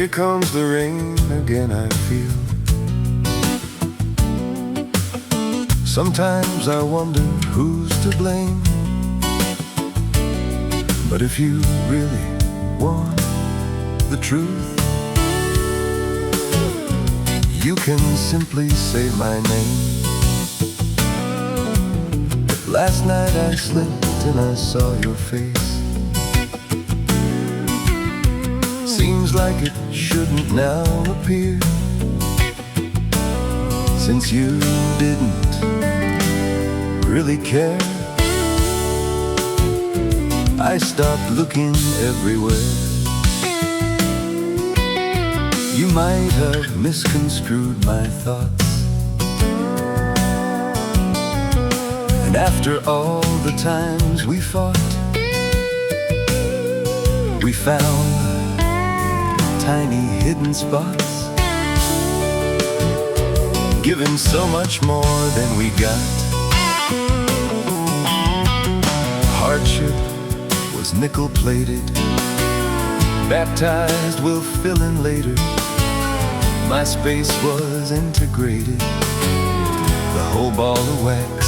Here comes the rain again, I feel. Sometimes I wonder who's to blame. But if you really want the truth, you can simply say my name. Last night I slipped and I saw your face. Seems like it shouldn't now appear, since you didn't really care. I stopped looking everywhere. You might have misconstrued my thoughts, and after all the times we fought, we found tiny hidden spots, given so much more than we got. Hardship was nickel-plated, baptized, we'll fill in later. My space was integrated, the whole ball of wax.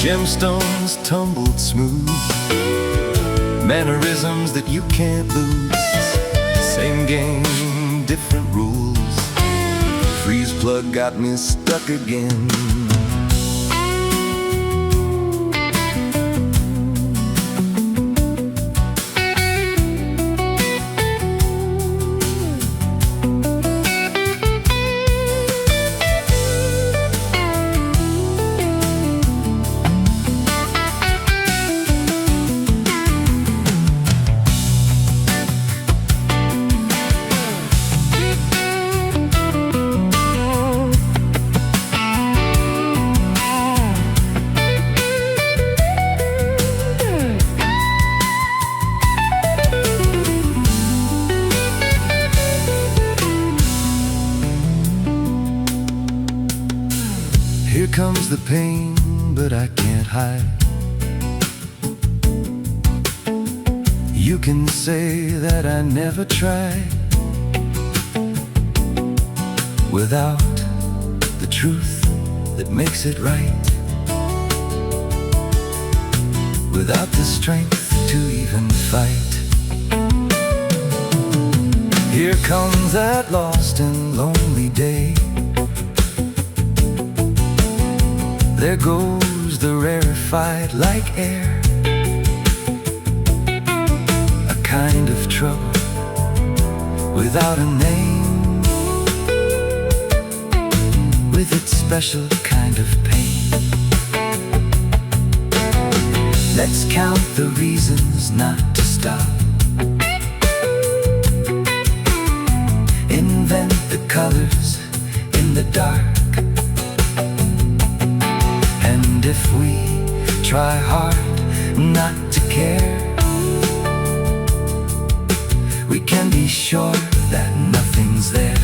Gemstones tumbled smooth, mannerisms that you can't lose. Same game, different rules. Freeze plug got me stuck again. Here comes the pain, but I can't hide. You can say that I never tried. Without the truth that makes it right, without the strength to even fight. Here comes that lost and lonely day. There goes the rarefied like air, a kind of trouble without a name, with its special kind of pain. Let's count the reasons not to stop, invent the colors in the dark. And if we try hard not to care, we can be sure that nothing's there.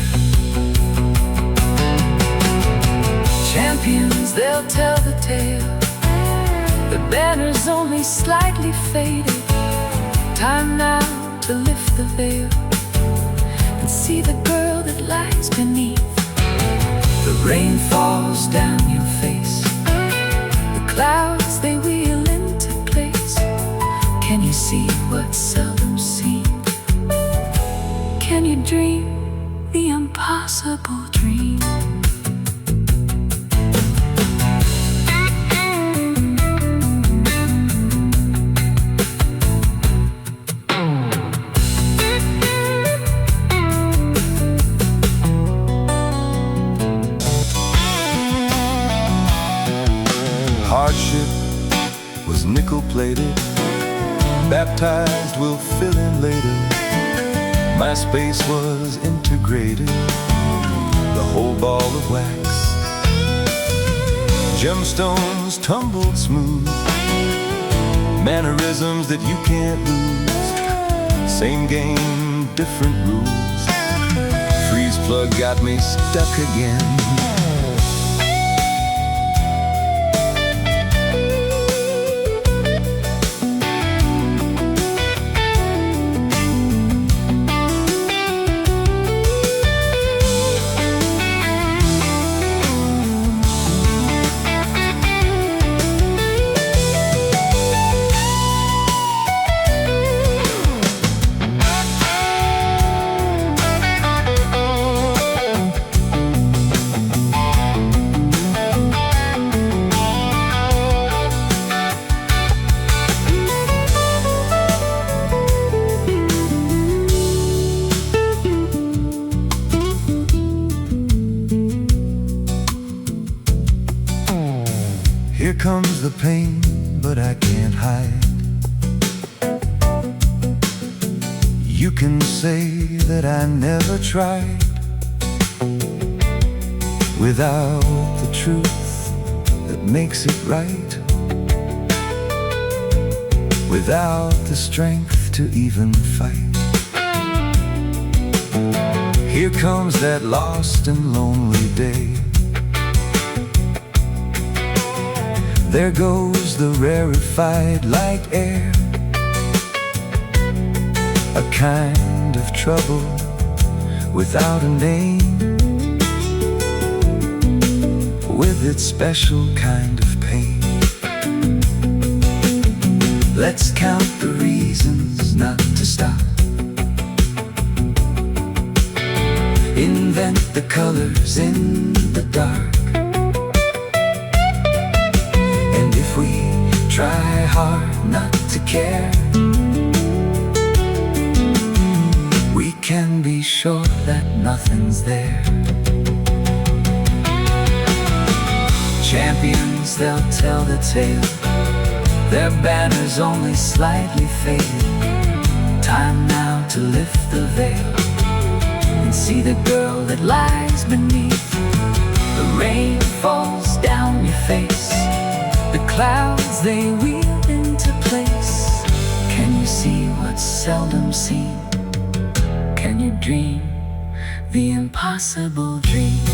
Champions, they'll tell the tale. The banner's only slightly faded. Time now to lift the veil and see the girl that lies beneath. The rain falls down your face, clouds, they wheel into place. Can you see what's seldom seen? Can you dream the impossible dream? Hardship was nickel-plated, baptized, we'll fill in later. My space was integrated, the whole ball of wax. Gemstones tumbled smooth, mannerisms that you can't lose. Same game, different rules. Freeze plug got me stuck again. Here comes the pain, but I can't hide. You can say that I never tried. Without the truth that makes it right, without the strength to even fight. Here comes that lost and lonely day. There goes the rarefied light air, a kind of trouble without a name, with its special kind of pain. Let's count the reasons not to stop. Invent the colors in the dark. And if we try hard not to care, we can be sure that nothing's there. Champions, they'll tell the tale, their banners only slightly faded. Time now to lift the veil and see the girl that lies beneath. The rain falls down your face, the clouds they wheel into place. Can you see what's seldom seen? Can you dream the impossible dream?